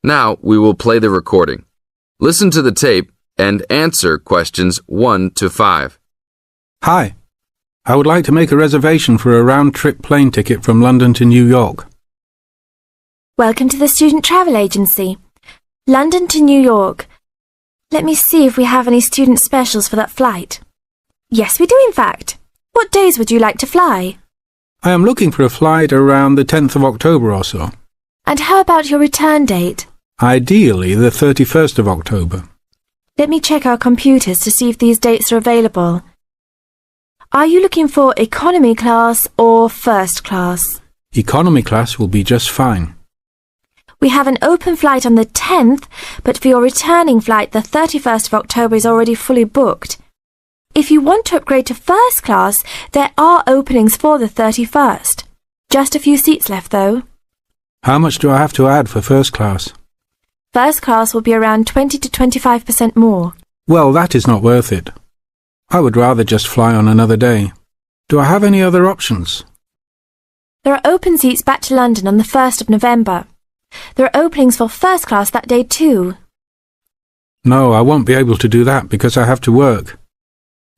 Now we will play the recording. Listen to the tape and answer questions 1 to 5. Hi. I would like to make a reservation for a round-trip plane ticket from London to New York. Welcome to the Student Travel Agency. London to New York. Let me see if we have any student specials for that flight. Yes, we do in fact. What days would you like to fly? I am looking for a flight around the 10th of October or so. And how about your return date? Ideally, the 31st of October. Let me check our computers to see if these dates are available. Are you looking for economy class or first class? Economy class will be just fine. We have an open flight on the 10th, but for your returning flight, the 31st of October is already fully booked. If you want to upgrade to first class, there are openings for the 31st. Just a few seats left, though. How much do I have to add for first class? First class will be around 20 to 25% more. Well, that is not worth it. I would rather just fly on another day. Do I have any other options? There are open seats back to London on the 1st of November. There are openings for first class that day too. No, I won't be able to do that because I have to work.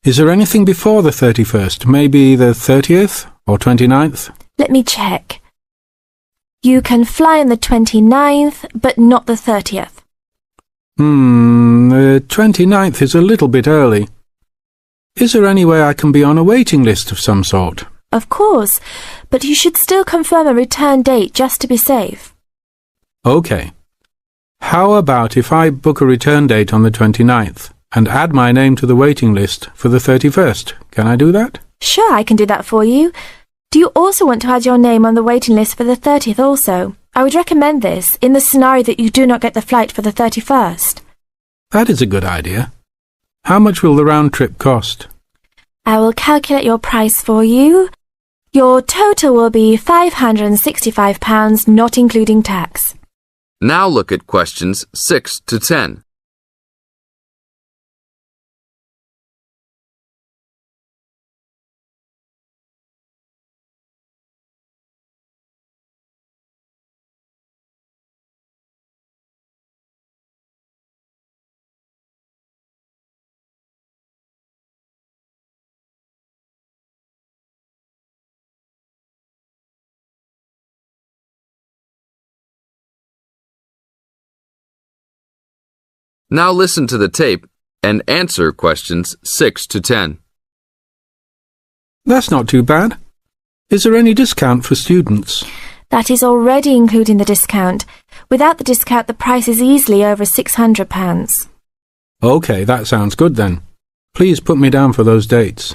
Is there anything before the 31st? Maybe the 30th or 29th? Let me check. You can fly on the 29th, but not the 30th. The 29th is a little bit early. Is there any way I can be on a waiting list of some sort? Of course, but you should still confirm a return date just to be safe. OK. How about if I book a return date on the 29th and add my name to the waiting list for the 31st? Can I do that? Sure, I can do that for you. Do you also want to add your name on the waiting list for the 30th also? I would recommend this in the scenario that you do not get the flight for the 31st. That is a good idea. How much will the round trip cost? I will calculate your price for you. Your total will be £565, not including tax. Now look at questions 6 to 10. Now listen to the tape and answer questions 6 to 10. That's not too bad. Is there any discount for students? That is already including the discount. Without the discount, the price is easily over £600. OK, that sounds good then. Please put me down for those dates.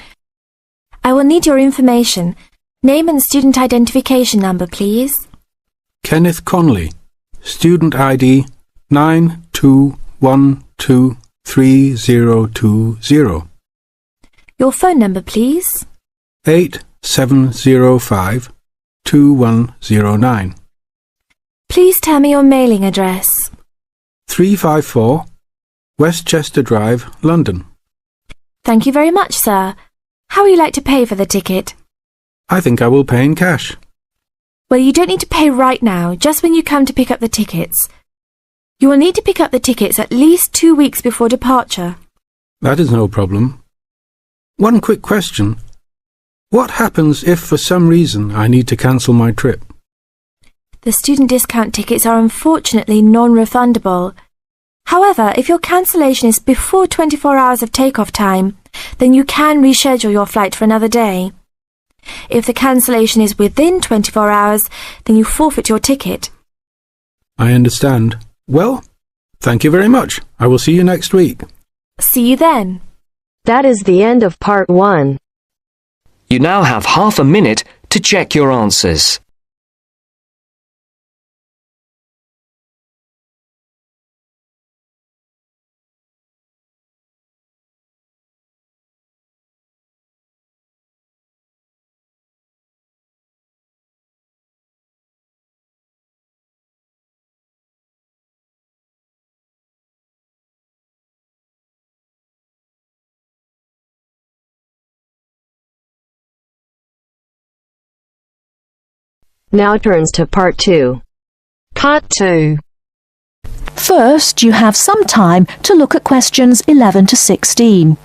I will need your information. Name and student identification number, please. Kenneth Conley. Student ID 92123020. Your phone number, please. 87052109. Please tell me your mailing address. 354 Westchester Drive, London. Thank you very much, sir. How would you like to pay for the ticket? I think I will pay in cash. Well, you don't need to pay right now, just when you come to pick up the tickets. You will need to pick up the tickets at least 2 weeks before departure. That is no problem. One quick question. What happens if for some reason I need to cancel my trip? The student discount tickets are unfortunately non-refundable. However, if your cancellation is before 24 hours of takeoff time, then you can reschedule your flight for another day. If the cancellation is within 24 hours, then you forfeit your ticket. I understand. Well, thank you very much. I will see you next week. See you then. That is the end of part 1. You now have half a minute to check your answers. Now turns to part 2. Part 2. First, you have some time to look at questions 11 to 16.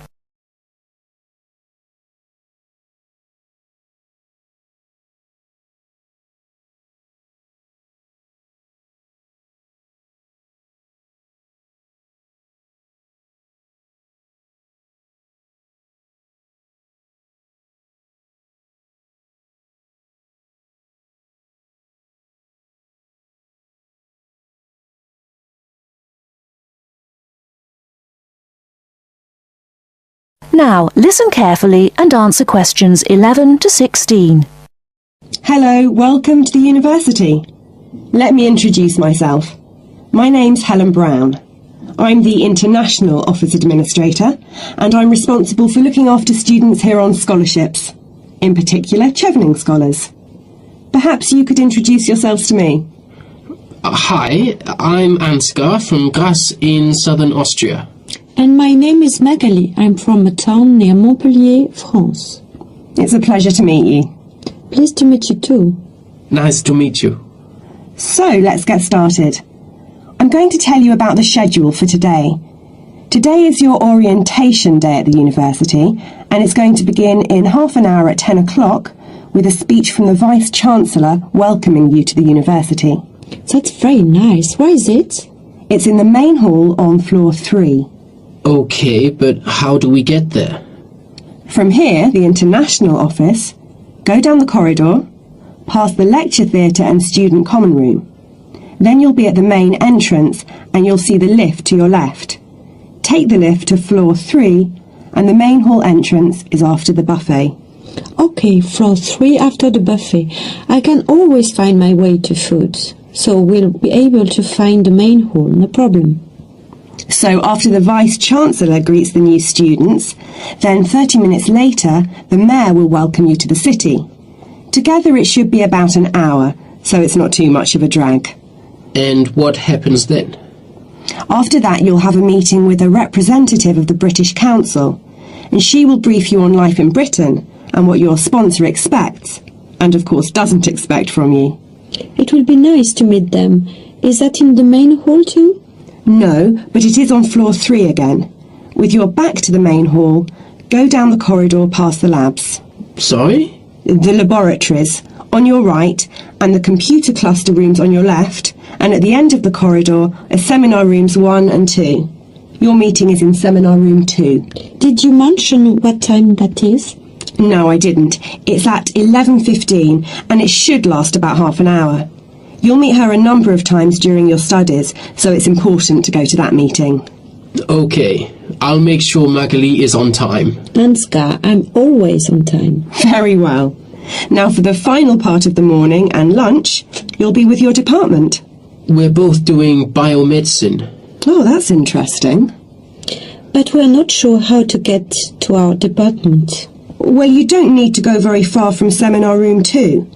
Now, listen carefully and answer questions 11 to 16. Hello, welcome to the university. Let me introduce myself. My name's Helen Brown. I'm the International Office Administrator and I'm responsible for looking after students here on scholarships, in particular Chevening scholars. Perhaps you could introduce yourselves to me. Hi, I'm Ansgar from Grasse in southern Austria. And my name is Magali. I'm from a town near Montpellier, France. It's a pleasure to meet you. Pleased to meet you too. Nice to meet you. So, let's get started. I'm going to tell you about the schedule for today. Today is your orientation day at the university, and it's going to begin in half an hour at 10 o'clock with a speech from the Vice-Chancellor welcoming you to the university. That's very nice. Where is it? It's in the main hall on floor 3. Okay, but how do we get there? From here, the International Office, go down the corridor, past the lecture theatre and student common room. Then you'll be at the main entrance and you'll see the lift to your left. Take the lift to floor 3 and the main hall entrance is after the buffet. Okay, floor 3 after the buffet. I can always find my way to food, so we'll be able to find the main hall, no problem. So after the Vice-Chancellor greets the new students, then 30 minutes later, the Mayor will welcome you to the city. Together it should be about an hour, so it's not too much of a drag. And what happens then? After that, you'll have a meeting with a representative of the British Council, and she will brief you on life in Britain and what your sponsor expects, and of course doesn't expect from you. It will be nice to meet them. Is that in the main hall too? No, but it is on floor 3 again. With your back to the main hall, go down the corridor past the labs. Sorry? The laboratories, on your right, and the computer cluster rooms on your left, and at the end of the corridor are seminar rooms 1 and 2. Your meeting is in seminar room 2. Did you mention what time that is? No, I didn't. It's at 11:15, and it should last about half an hour. You'll meet her a number of times during your studies, so it's important to go to that meeting. Okay, I'll make sure Magali is on time. Ansgar, I'm always on time. Very well. Now for the final part of the morning and lunch, you'll be with your department. We're both doing biomedicine. Oh, that's interesting. But we're not sure how to get to our department. Well, you don't need to go very far from seminar room 2.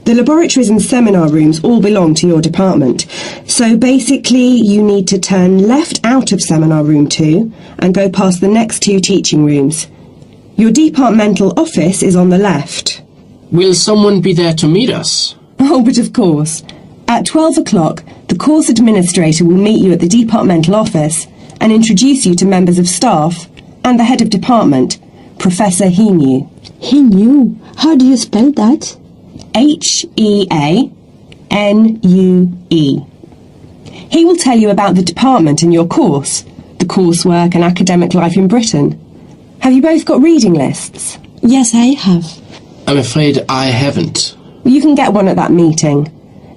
The laboratories and seminar rooms all belong to your department. So basically, you need to turn left out of seminar room 2 and go past the next 2 teaching rooms. Your departmental office is on the left. Will someone be there to meet us? Oh, but of course. At 12 o'clock, the course administrator will meet you at the departmental office and introduce you to members of staff and the head of department, Professor Heanue. Heanue? How do you spell that? Heanue. He will tell you about the department and your course, the coursework and academic life in Britain. Have you both got reading lists? Yes, I have. I'm afraid I haven't. You can get one at that meeting.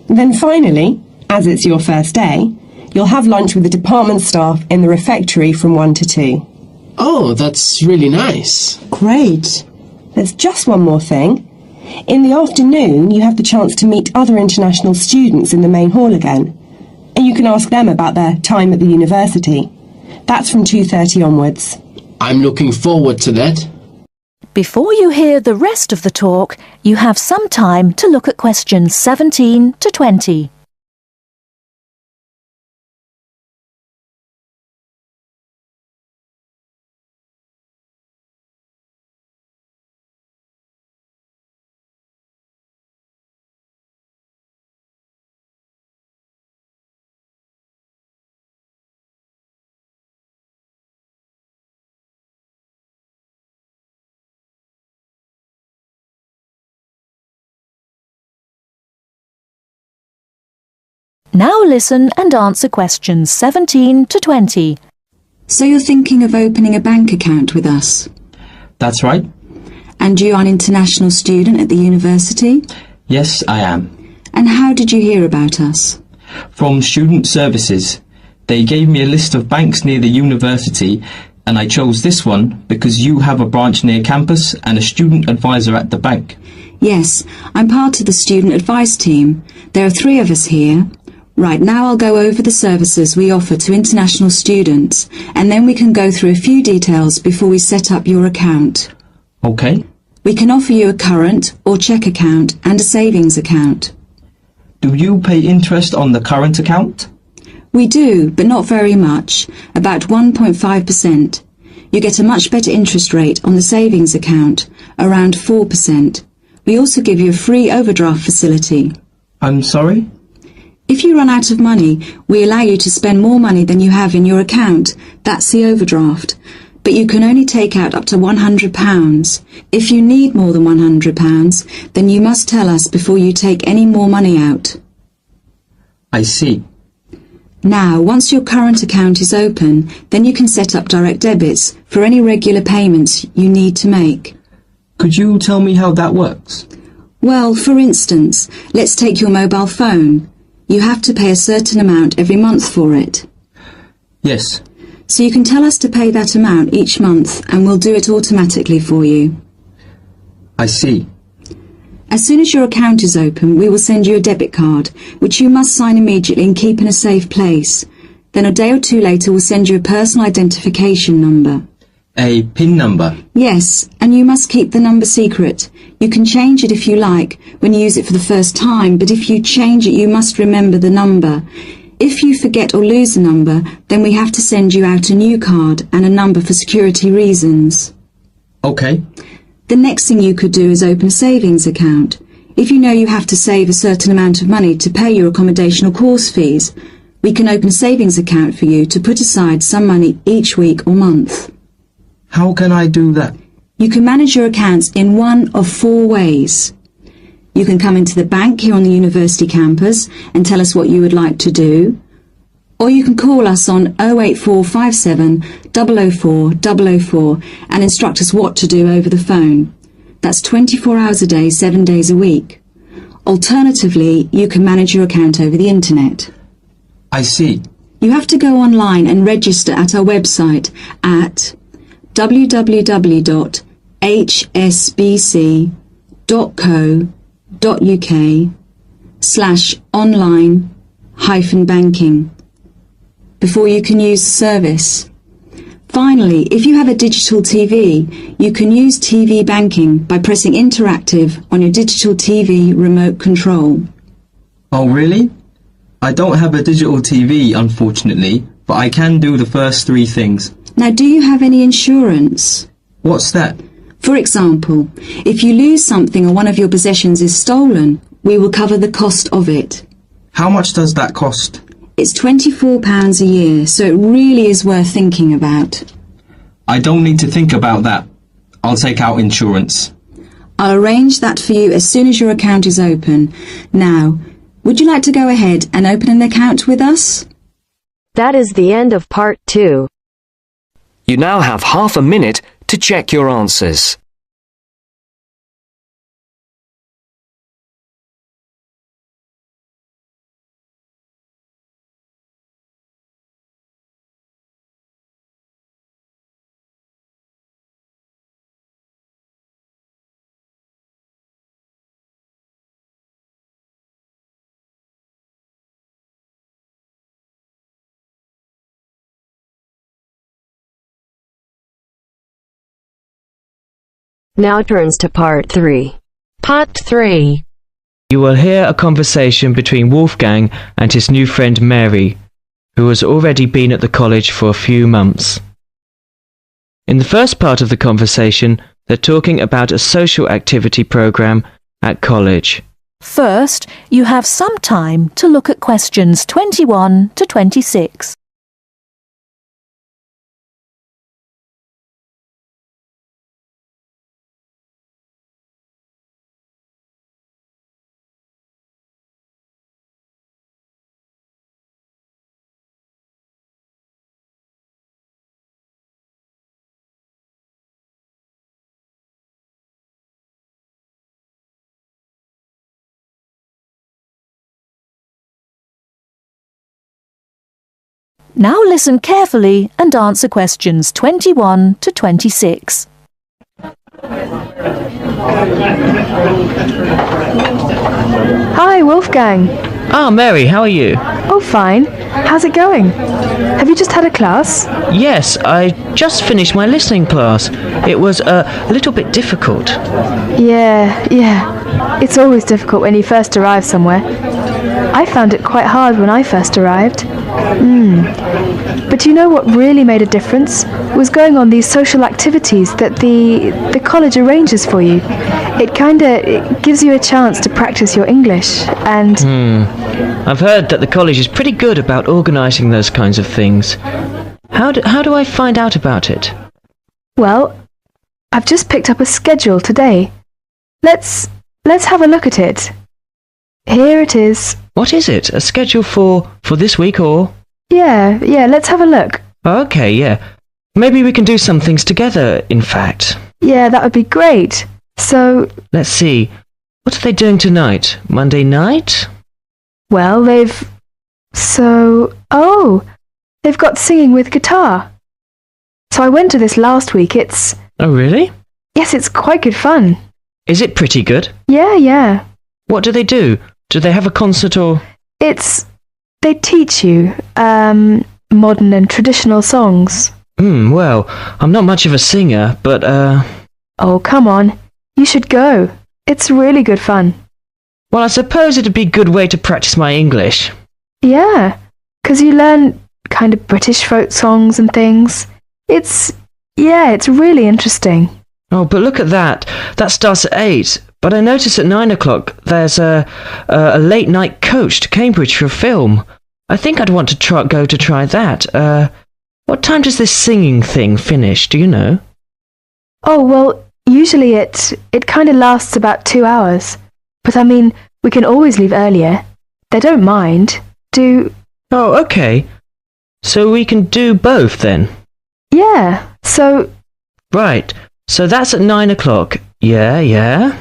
Then finally, as it's your first day, you'll have lunch with the department staff in the refectory from 1 to 2. Oh, that's really nice. Great. There's just one more thing. In the afternoon, you have the chance to meet other international students in the main hall again, and you can ask them about their time at the university. That's from 2:30 onwards. I'm looking forward to that. Before you hear the rest of the talk, you have some time to look at questions 17 to 20. Now listen and answer questions 17 to 20. So you're thinking of opening a bank account with us? That's right. And you are an international student at the university? Yes, I am. And how did you hear about us? From Student Services. They gave me a list of banks near the university, and I chose this one because you have a branch near campus and a student advisor at the bank. Yes, I'm part of the student advice team. There are 3 of us here. Right, now I'll go over the services we offer to international students, and then we can go through a few details before we set up your account. Okay. We can offer you a current or cheque account and a savings account. Do you pay interest on the current account? We do, but not very much, about 1.5%. You get a much better interest rate on the savings account, around 4%. We also give you a free overdraft facility. I'm sorry? If you run out of money, we allow you to spend more money than you have in your account. That's the overdraft. But you can only take out up to £100. If you need more than £100, then you must tell us before you take any more money out. I see. Now, once your current account is open, then you can set up direct debits for any regular payments you need to make. Could you tell me how that works? Well, for instance, let's take your mobile phone. You have to pay a certain amount every month for it. Yes. So you can tell us to pay that amount each month and we'll do it automatically for you. I see. As soon as your account is open, we will send you a debit card, which you must sign immediately and keep in a safe place. Then a day or 2 later we'll send you a personal identification number. A PIN number? Yes, and you must keep the number secret. You can change it if you like when you use it for the first time, but if you change it you must remember the number. If you forget or lose a number, then we have to send you out a new card and a number for security reasons. Okay. The next thing you could do is open a savings account. If you know you have to save a certain amount of money to pay your accommodation or course fees, we can open a savings account for you to put aside some money each week or month. How can I do that? You can manage your accounts in one of 4 ways. You can come into the bank here on the university campus and tell us what you would like to do, or you can call us on 08457 004 004 and instruct us what to do over the phone. That's 24 hours a day, 7 days a week. Alternatively, you can manage your account over the internet. I see. You have to go online and register at our website at www.hsbc.co.uk/online-banking before you can use the service. Finally, if you have a digital TV, you can use TV banking by pressing interactive on your digital TV remote control. Oh, really? I don't have a digital TV, unfortunately, but I can do the first 3 things. Now, do you have any insurance? What's that? For example, if you lose something or one of your possessions is stolen, we will cover the cost of it. How much does that cost? It's £24 a year, so it really is worth thinking about. I don't need to think about that. I'll take out insurance. I'll arrange that for you as soon as your account is open. Now, would you like to go ahead and open an account with us? That is the end of part 2. You now have half a minute to check your answers. Now turns to part 3. Part 3. You will hear a conversation between Wolfgang and his new friend Mary, who has already been at the college for a few months. In the first part of the conversation, they're talking about a social activity program at college. First, you have some time to look at questions 21 to 26. Now listen carefully and answer questions 21 to 26. Hi, Wolfgang. Ah, Mary, how are you? Oh, fine. How's it going? Have you just had a class? Yes, I just finished my listening class. It was a little bit difficult. Yeah. It's always difficult when you first arrive somewhere. I found it quite hard when I first arrived. But you know what really made a difference? Was going on these social activities that the college arranges for you. It gives you a chance to practice your English and... I've heard that the college is pretty good about organising those kinds of things. How do I find out about it? Well, I've just picked up a schedule today. Let's have a look at it. Here it is. What is it? A schedule for this week or...? Yeah, let's have a look. Okay, yeah. Maybe we can do some things together, in fact. Yeah, that would be great. So... Let's see. What are they doing tonight? Monday night? Well, they've got singing with guitar. So I went to this last week. It's... Oh, really? Yes, it's quite good fun. Is it pretty good? Yeah. What do they do? Do they have a concert or...? They teach you, modern and traditional songs. Well, I'm not much of a singer, but, Oh, come on. You should go. It's really good fun. Well, I suppose it'd be a good way to practice my English. Yeah, 'cause you learn kind of British folk songs and things. It's really interesting. Oh, but look at that. That starts at 8. But I noticed at 9 o'clock there's a late night coach to Cambridge for a film. I think I'd want to try that. What time does this singing thing finish? Do you know? Oh, well, usually it kind of lasts about 2 hours. But I mean, we can always leave earlier. They don't mind. Oh, okay. So we can do both then? Yeah, so... Right. So that's at 9 o'clock. Yeah.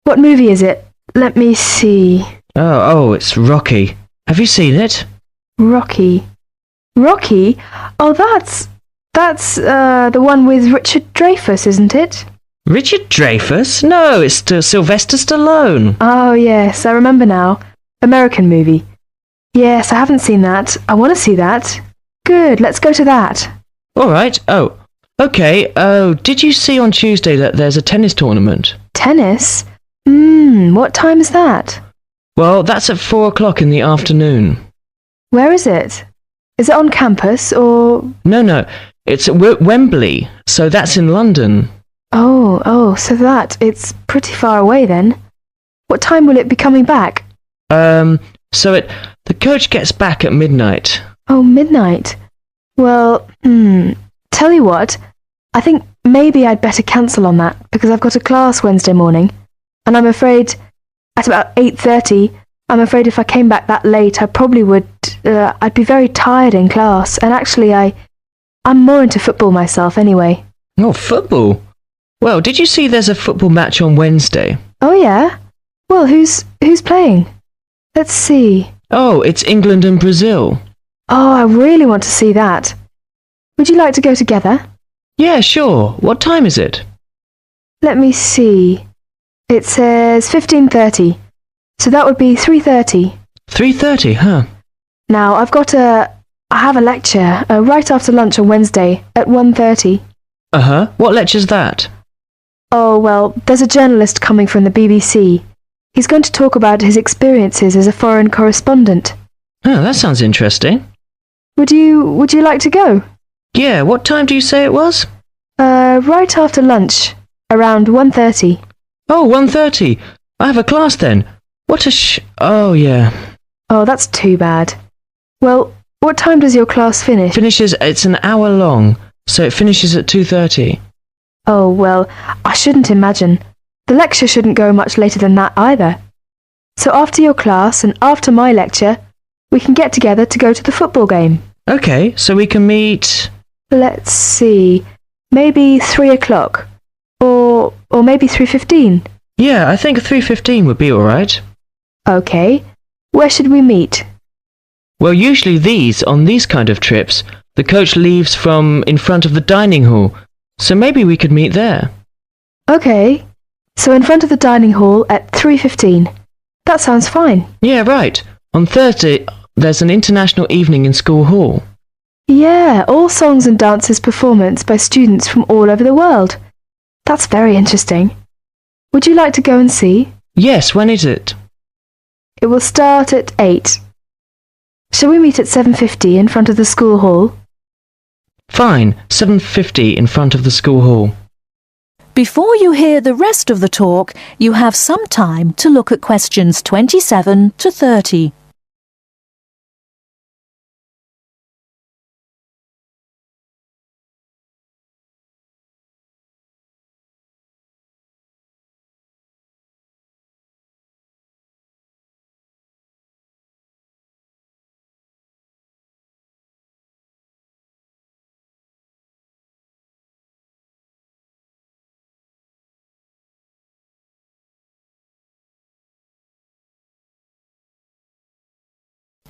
What movie is it? Let me see. Oh, it's Rocky. Have you seen it? Rocky? Oh, that's the one with Richard Dreyfuss, isn't it? Richard Dreyfuss? No, it's Sylvester Stallone. Oh, yes, I remember now. American movie. Yes, I haven't seen that. I want to see that. Good, let's go to that. All right. Oh, okay. Oh, did you see on Tuesday that there's a tennis tournament? Tennis? What time is that? Well, that's at 4 o'clock in the afternoon. Where is it? Is it on campus or...? No. It's at Wembley, so that's in London. Oh, so it's pretty far away then. What time will it be coming back? The coach gets back at midnight. Oh, midnight. Well, tell you what, I think maybe I'd better cancel on that because I've got a class Wednesday morning. And I'm afraid, at about 8:30, I'm afraid if I came back that late, I probably would, I'd be very tired in class. And actually, I'm more into football myself anyway. Oh, football? Well, did you see there's a football match on Wednesday? Oh, yeah? Well, who's playing? Let's see. Oh, it's England and Brazil. Oh, I really want to see that. Would you like to go together? Yeah, sure. What time is it? Let me see. It says 15:30. So that would be 3:30. 3:30, huh? Now, I have a lecture right after lunch on Wednesday at 1:30. Uh-huh. What lecture's that? Oh, well, there's a journalist coming from the BBC. He's going to talk about his experiences as a foreign correspondent. Oh, that sounds interesting. Would you like to go? Yeah, what time do you say it was? Right after lunch, around 1:30. Oh, 1:30. I have a class then. Oh, yeah. Oh, that's too bad. Well, what time does your class finish? It's an hour long, so it finishes at 2:30. Oh, well, I shouldn't imagine. The lecture shouldn't go much later than that either. So after your class and after my lecture, we can get together to go to the football game. Okay, so we can meet... Let's see, maybe 3 o'clock. Or maybe 3:15. Yeah, I think 3:15 would be all right. Okay, where should we meet? Well, usually on these kind of trips, the coach leaves from in front of the dining hall, so maybe we could meet there. Okay, so in front of the dining hall at 3:15. That sounds fine. Yeah, right. On Thursday, there's an international evening in school hall. Yeah, all songs and dances performance by students from all over the world. That's very interesting. Would you like to go and see? Yes, when is it? It will start at 8. Shall we meet at 7:50 in front of the school hall? Fine, 7:50 in front of the school hall. Before you hear the rest of the talk, you have some time to look at questions 27 to 30.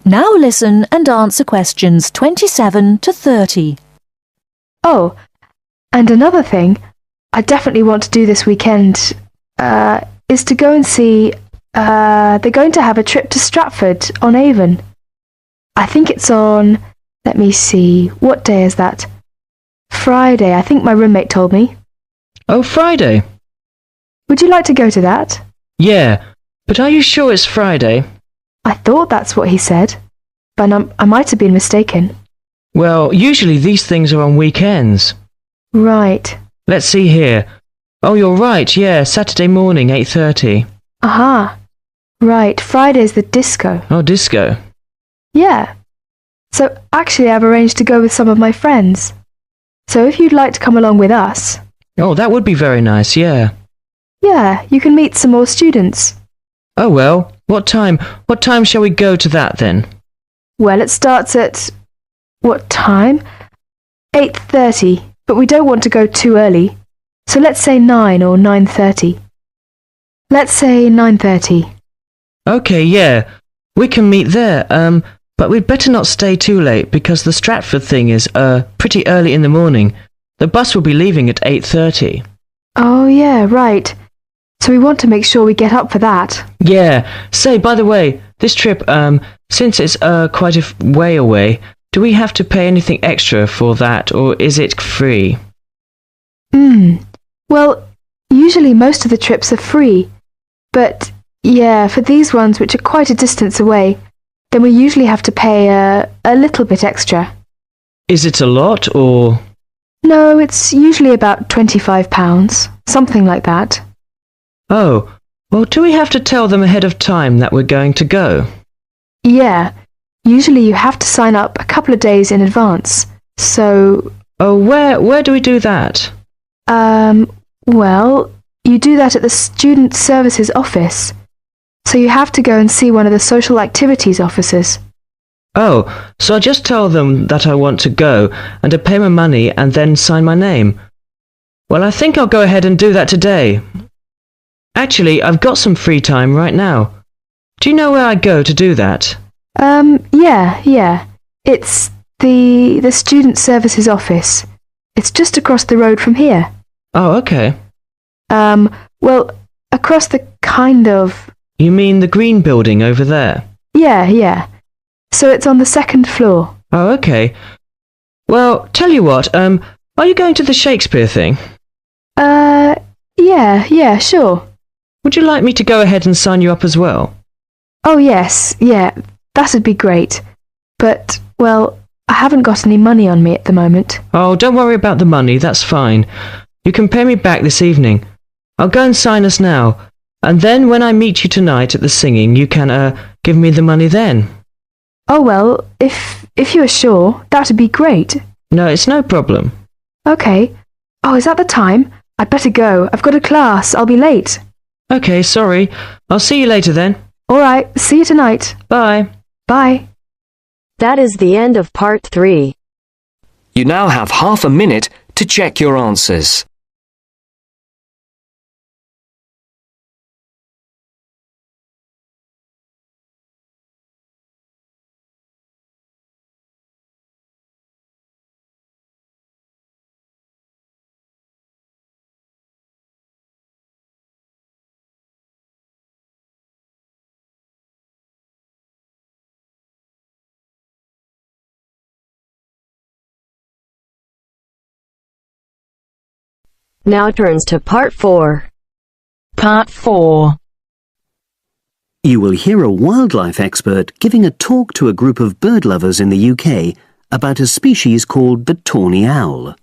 Now listen and answer questions 27 to 30. Oh, and another thing I definitely want to do this weekend is to go and see, they're going to have a trip to Stratford on Avon. I think it's on, let me see, what day is that? Friday, I think my roommate told me. Oh, Friday. Would you like to go to that? Yeah, but are you sure it's Friday? I thought that's what he said, but I might have been mistaken. Well, usually these things are on weekends. Right. Let's see here. Oh, you're right, yeah, Saturday morning, 8:30. Aha. Right, Friday's the disco. Oh, disco. Yeah. So actually I've arranged to go with some of my friends. So if you'd like to come along with us... Oh, that would be very nice, yeah. Yeah, you can meet some more students. Oh, well, what time shall we go to that then? Well, it starts at... what time? 8:30, but we don't want to go too early. So let's say 9 or 9:30. Let's say 9:30. Okay, yeah, we can meet there, but we'd better not stay too late because the Stratford thing is, pretty early in the morning. The bus will be leaving at 8:30. Oh, yeah, right. So we want to make sure we get up for that. Yeah. Say, by the way, this trip, since it's, quite a way away, do we have to pay anything extra for that, or is it free? Well, usually most of the trips are free. But, yeah, for these ones which are quite a distance away, then we usually have to pay a little bit extra. Is it a lot, or...? No, it's usually about £25, something like that. Oh, well, do we have to tell them ahead of time that we're going to go? Yeah, usually you have to sign up a couple of days in advance, so... Oh, where do we do that? Well, you do that at the Student Services office, so you have to go and see one of the social activities officers. Oh, so I just tell them that I want to go, and I pay my money and then sign my name. Well, I think I'll go ahead and do that today. Actually, I've got some free time right now. Do you know where I go to do that? Yeah. It's the Student Services office. It's just across the road from here. Oh, okay. Well, across the kind of... You mean the green building over there? Yeah. So it's on the second floor. Oh, okay. Well, tell you what, are you going to the Shakespeare thing? Yeah, sure. Would you like me to go ahead and sign you up as well? Oh, yes, yeah, that'd be great. But, well, I haven't got any money on me at the moment. Oh, don't worry about the money, that's fine. You can pay me back this evening. I'll go and sign us now, and then when I meet you tonight at the singing, you can, give me the money then. Oh, well, if you're sure, that'd be great. No, it's no problem. Okay. Oh, is that the time? I'd better go. I've got a class. I'll be late. Okay, sorry. I'll see you later then. All right. See you tonight. Bye. Bye. That is the end of part 3. You now have half a minute to check your answers. Now turns to Part 4. Part 4. You will hear a wildlife expert giving a talk to a group of bird lovers in the UK about a species called the tawny owl.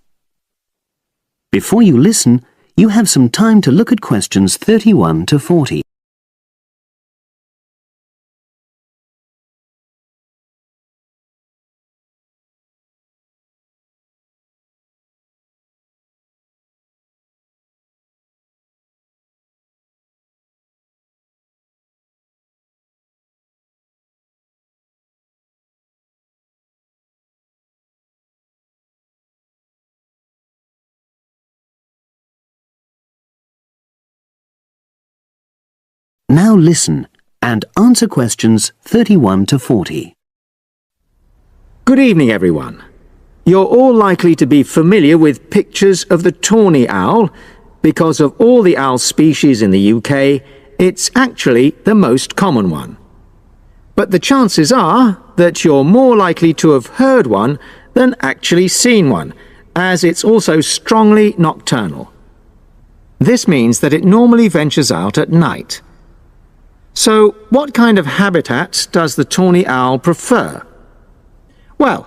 Before you listen, you have some time to look at questions 31 to 40. Now listen and answer questions 31 to 40. Good evening, everyone. You're all likely to be familiar with pictures of the tawny owl. Because of all the owl species in the UK, it's actually the most common one. But the chances are that you're more likely to have heard one than actually seen one, as it's also strongly nocturnal. This means that it normally ventures out at night. So, what kind of habitat does the tawny owl prefer? Well,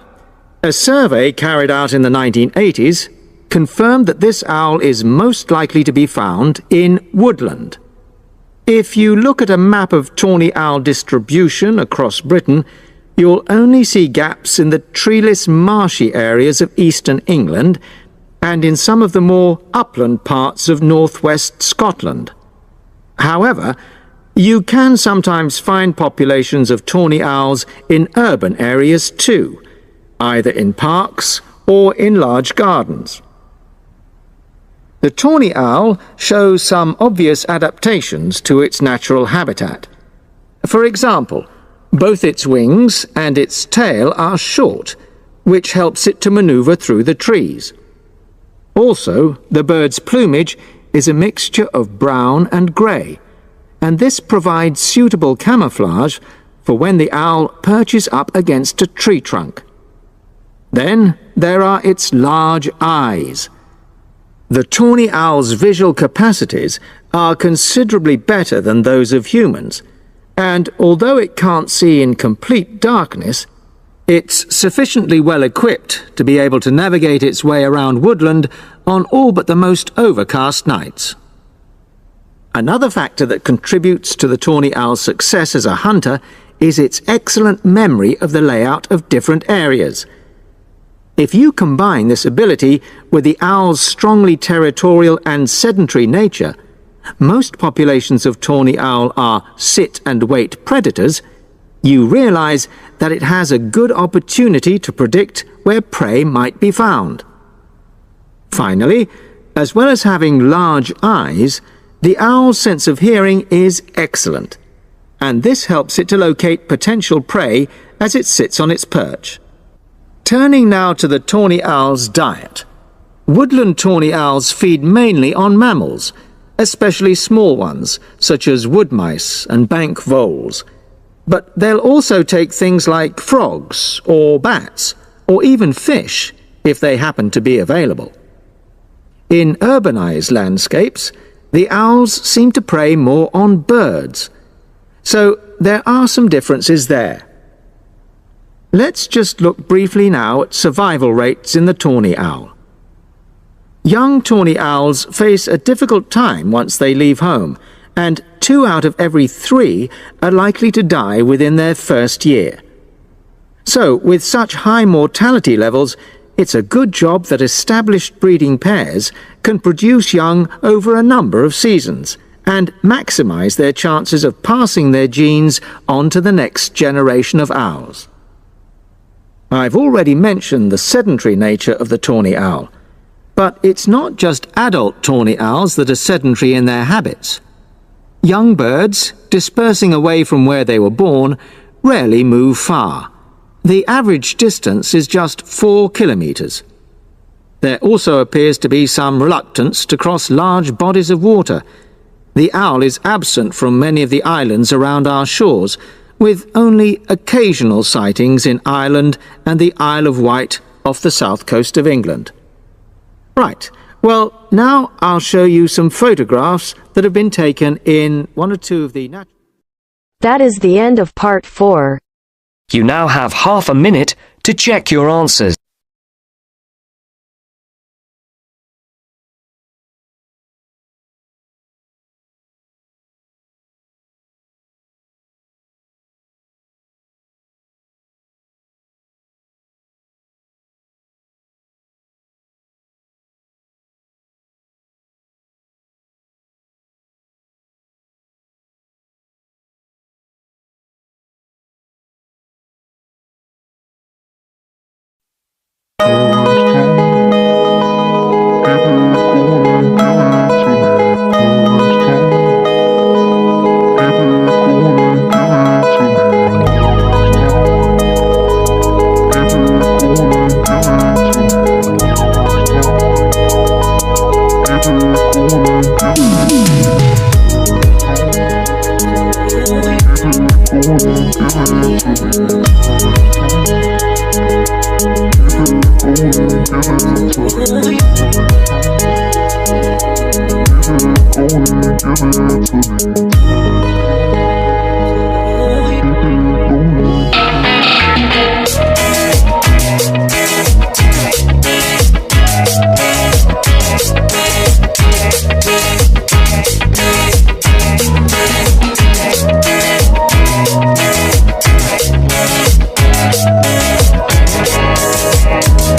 a survey carried out in the 1980s confirmed that this owl is most likely to be found in woodland. If you look at a map of tawny owl distribution across Britain, you'll only see gaps in the treeless marshy areas of eastern England and in some of the more upland parts of northwest Scotland. However, you can sometimes find populations of tawny owls in urban areas too, either in parks or in large gardens. The tawny owl shows some obvious adaptations to its natural habitat. For example, both its wings and its tail are short, which helps it to maneuver through the trees. Also, the bird's plumage is a mixture of brown and grey, and this provides suitable camouflage for when the owl perches up against a tree trunk. Then there are its large eyes. The tawny owl's visual capacities are considerably better than those of humans, and although it can't see in complete darkness, it's sufficiently well equipped to be able to navigate its way around woodland on all but the most overcast nights. Another factor that contributes to the tawny owl's success as a hunter is its excellent memory of the layout of different areas. If you combine this ability with the owl's strongly territorial and sedentary nature, most populations of tawny owl are sit-and-wait predators, you realize that it has a good opportunity to predict where prey might be found. Finally, as well as having large eyes, the owl's sense of hearing is excellent, and this helps it to locate potential prey as it sits on its perch. Turning now to the tawny owl's diet. Woodland tawny owls feed mainly on mammals, especially small ones, such as wood mice and bank voles. But they'll also take things like frogs or bats, or even fish, if they happen to be available. In urbanized landscapes, the owls seem to prey more on birds, so there are some differences there. Let's just look briefly now at survival rates in the tawny owl. Young tawny owls face a difficult time once they leave home, and 2 out of every 3 are likely to die within their first year. So, with such high mortality levels, it's a good job that established breeding pairs can produce young over a number of seasons and maximize their chances of passing their genes on to the next generation of owls. I've already mentioned the sedentary nature of the tawny owl, but it's not just adult tawny owls that are sedentary in their habits. Young birds, dispersing away from where they were born, rarely move far. The average distance is just 4 kilometers. There also appears to be some reluctance to cross large bodies of water. The owl is absent from many of the islands around our shores, with only occasional sightings in Ireland and the Isle of Wight off the south coast of England. Right, Well, now I'll show you some photographs that have been taken in one or two of the natural... That is the end of part 4. You now have half a minute to check your answers.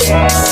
Yeah.